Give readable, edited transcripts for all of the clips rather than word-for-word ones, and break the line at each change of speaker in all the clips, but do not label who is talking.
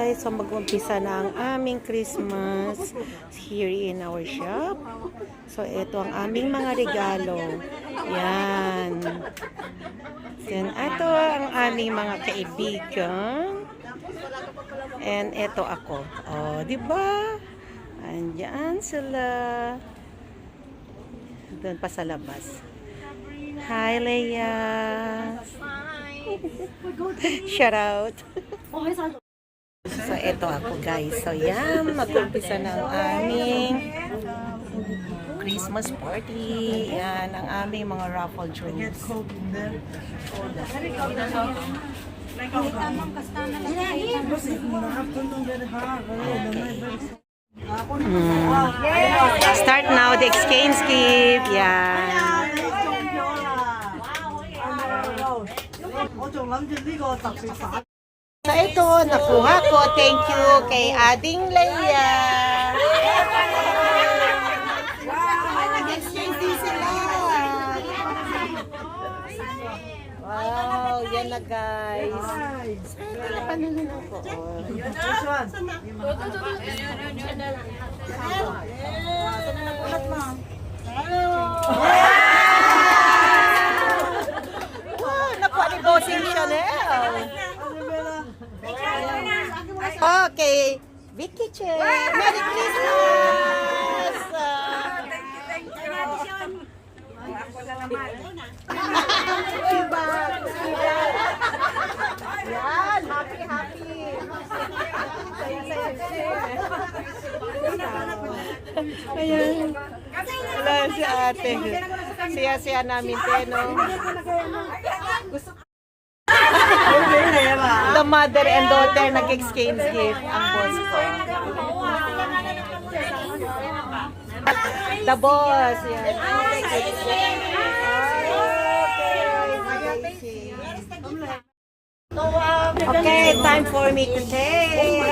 guys, so mag-umpisa na ang aming Christmas here in our shop. So ito ang aming mga regalo. Yan. Then ito ang aming mga kaibigan. And ito ako. Oh, di ba? Andiyan sila. Doon pa sa labas. Hi, Leia. Shout out. So, ito ako guys. So, yan. Mag-umpisa na ang aming Christmas party. Yan. Ang aming mga raffle draws. Start now the exchange gift. Yan. So ito, nakuha ko. Thank you kay Ading Leia. Exchange din sila. Wow, yan na guys. Panalan ako. Okay, Vicky Che. Merry Christmas!
Thank you. Ako na naman.
Yan, happy. Ayan. Wala si ate. Siya namin teno. The mother and daughter nag-exchange gift ang boss ko. The boss, yan. Okay, time for me to take.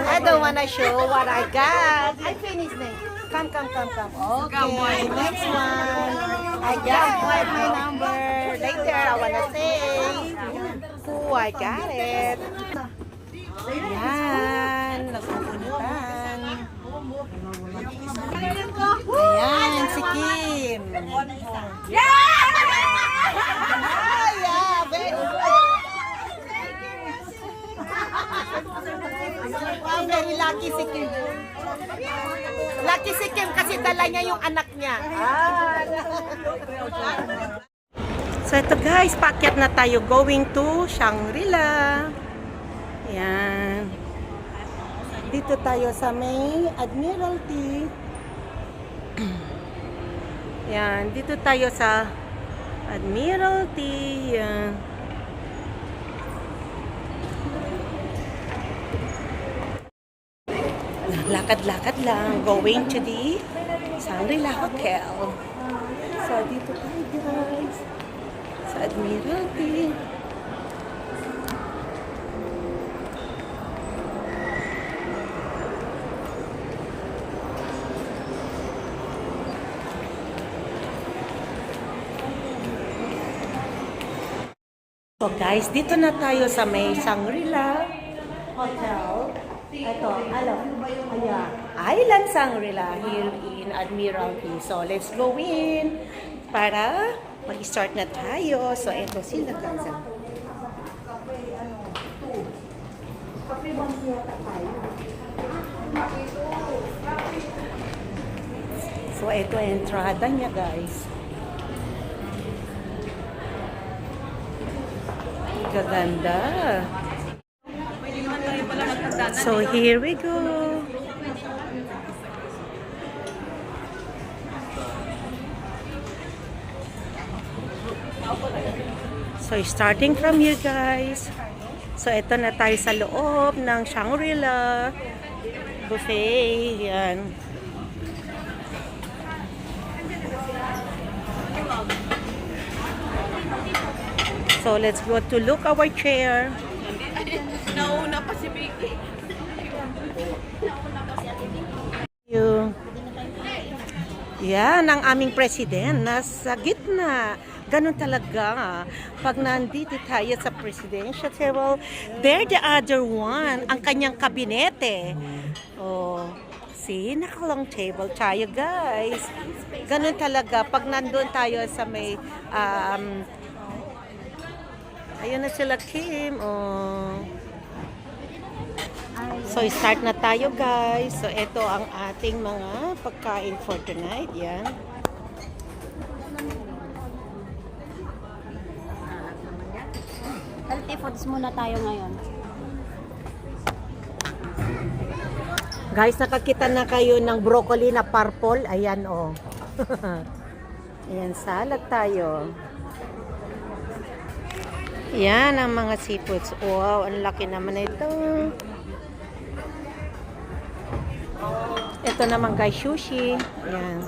I don't wanna show what I got. I finished it. Come. Okay, next one. I got my number. Later, I wanna say who I got it. Yan, nagpupuntan. Ayan, si Kim. Yeah, very good. Wow, very lucky si Kim. Lucky si Kim kasi dala niya yung anak niya. So ito guys, paakyat na tayo going to Shangri-La. Yan. Dito tayo sa may Admiralty. Yan, dito tayo sa Admiralty. Yan. Lakad-lakad lang, going to the Shangri-La Hotel. So, dito tayo guys, sa Admiralty. So guys, dito na tayo sa may Shangri-La Hotel. Ito, Island Shangri-La here in Admiralty. So, let's go in para mag-start na tayo. So, ito sila guys. So, ito entrada niya guys. Gaganda. So here we go. So starting from here guys. So ito na tayo sa loob ng Shangri-La buffet. Yan. So let's go to look our chair.
Nauna pa si Vicky.
Yan ang aming president nasa gitna. Ganun talaga. Pag nandito tayo sa presidential table, they're the other one, ang kanyang kabinete. Oh, see, naka-long table tayo, guys. Ganun talaga. Pag nandun tayo sa may, ayun na sila, Kim. Oh. So, start na tayo, guys. So, ito ang ating mga pagkain for tonight. Yan.
Healthy foods muna tayo ngayon.
Guys, nakakita na kayo ng broccoli na purple. Ayan, oh. Ayan, salad tayo. Yan ang mga seafoods. Wow, ang laki naman ito. Ito naman guys, sushi. Yan.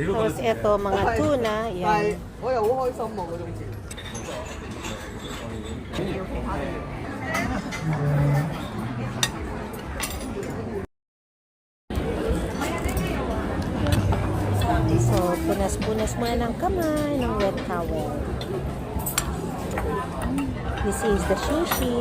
Tapos ito, mga tuna. Yan. So, punas-punas muna ng kamay ng wet towel. This is the sushi.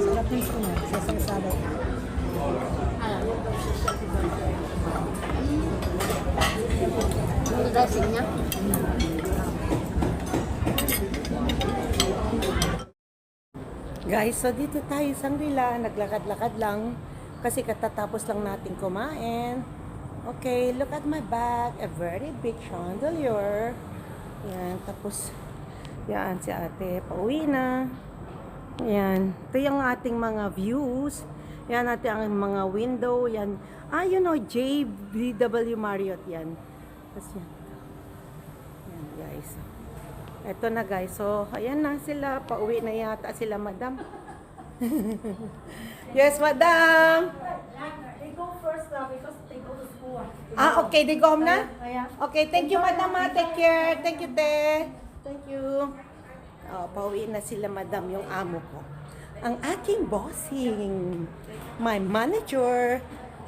Sarap ng tuna. Sasang-sarap. Yung dressing niya.
Guys, so dito tayo sa Shangri-La, naglakad-lakad lang kasi katatapos lang natin kumain. Okay, look at my bag, a very big chandelier. Yan, tapos yan si ate, pauwi na. Yan, ito yung ating mga views. Yan natin ang mga window, yan. You know, JBW Marriott yan. Tapos yan. Yan guys. Eto na guys, so ayan na sila, pauwi na yata sila madam. Yes madam!
They go first now because they go to school.
Okay, they go home na? Okay, thank you madam, take care. Thank you te. Thank you. Pauwi na sila madam, yung amo ko. Ang aking bossing, my manager,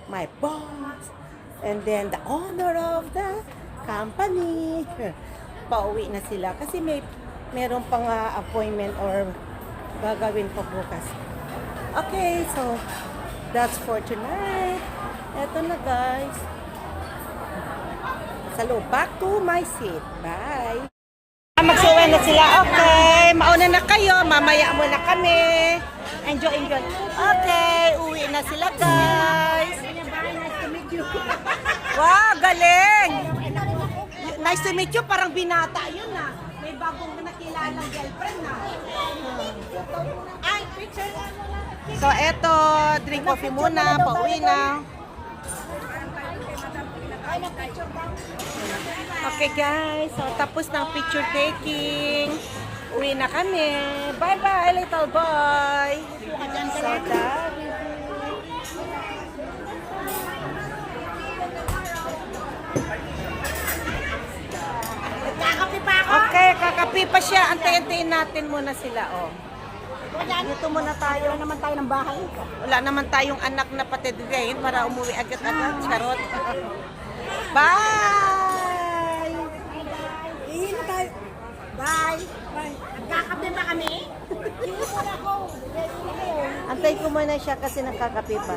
my boss, and then the owner of the company. Pauwi na sila kasi meron pang appointment or gagawin pa bukas. Okay, so that's for tonight. Eto na guys. Salo, back to my seat. Bye. Magsuwi na sila. Okay, mauna na kayo. Mamaya muna kami. Enjoy. Okay, uwi na sila guys. Wow, galing! Nice to meet you. Parang binata yun na. May bagong nakilalang girlfriend na. Ay, picture. So, eto. Drink coffee muna. Pauwi na. Okay guys. So, tapos ng picture taking. Uwi na kami. Bye-bye, little boy. So, okay, kakapi pa siya. Antayin-antayin natin muna sila, oh. Dito muna tayo.
Wala naman tayo ng bahay.
Wala naman tayong anak na patidigayin para umuwi agad-agad. Charot. Bye!
Ihin tayo. Bye. Nagkakape ba kami?
Antayin ko muna siya kasi nagkakapi pa.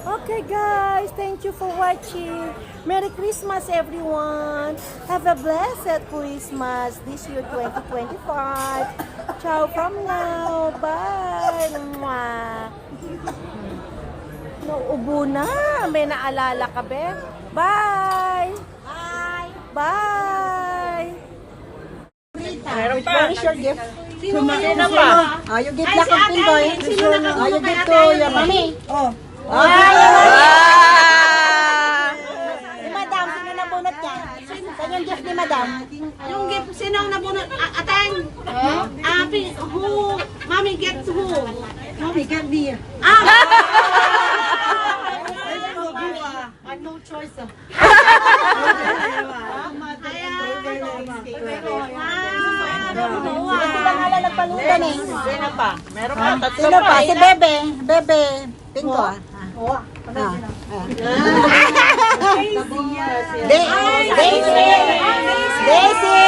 Okay guys, thank you for watching. Merry Christmas everyone. Have a blessed Christmas this year 2025. Ciao from now. Bye. Mwah. Nauubo na. May naalala ka be? Bye.
Bye.
Bye.
Where is your gift?
Sino ba?
You give na kang pindoy. You give to your mommy. Oh. Si Madam, sino nabunot niya? Saan yung gift ni Madam?
Yung gift, sino ang nabunot? Ateng? Who? Mommy gets who?
Mommy, get me. Sila nga lang nagpalutan eh.
Sino pa? Meron pa, tatlo
Sino
pa.
pa? Si Bebe. Bebe. Pinko. Daisy! Daisy!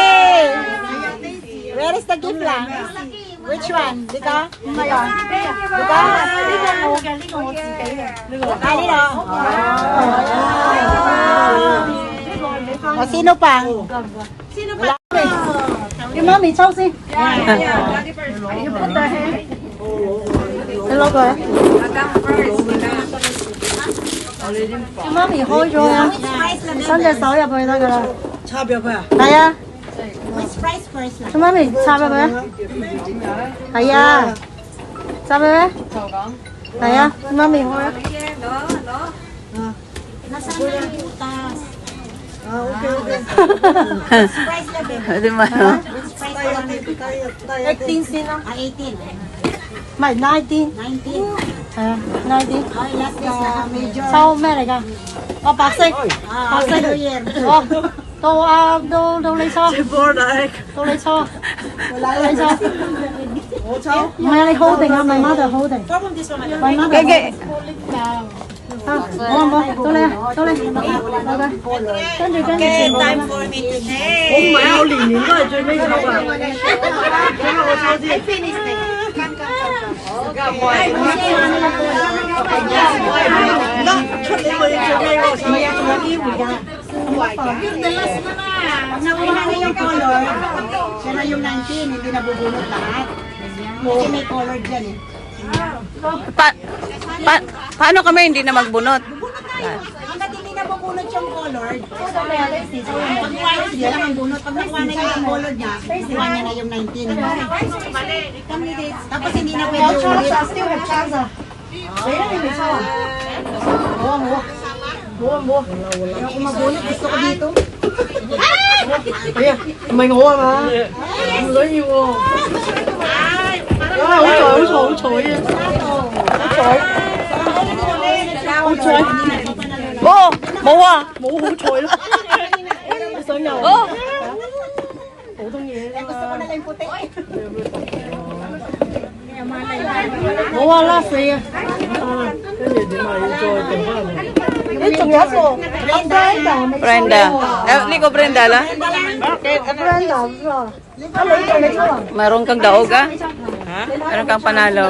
Where is the gift lang? Which one? Dito? Dito? Dito? Kanino? O, sino pa?
Sino pa?
Yung mami, chow si. Hello, girl. 媽咪開咗啊，伸隻手入去得㗎啦。插入去啊？係啊。咁媽咪插入去啊？係啊。插入去啊？係啊，媽咪開啊。
Di ba?
18先咯。唔係19。係啊，19。收咩嚟㗎？我白色。白色。哦，到你抽。到你抽啊！到你抽。我抽。唔係啊，你 holding 啊，咪 mother holding。咪 mother。啊，冇，到你啊，到你。跟住全部啦。
我唔係啊，我年年都係最尾抽啊。俾我抽先。出你個最尾嗰個抽。
仲有機會㗎。Pag nakuha na yung color, siya na yung 19, hindi nabubunot lahat. Kasi may color dyan eh.
Paano kami hindi na magbunot?
Hanggat hindi nabubunot yung color, pag white, siya lang ang bunot. Pag nakuha na yung color niya, nakuha niya na yung 19. Tapos hindi na pwede ulit. Ayoko mabunot, gusto ko dito.
冇啊，冇好彩咯。
想有啊？普通嘢啊嘛。gusto ko na lang puti. 冇啊，last 死啊！跟住點啊？要再定翻嚟。誒，仲有一個
Brenda. Hindi ko Brenda la.
Brenda，啊，你做你抽啊？
Meron kang daog ah? Ha? Meron kang panalo.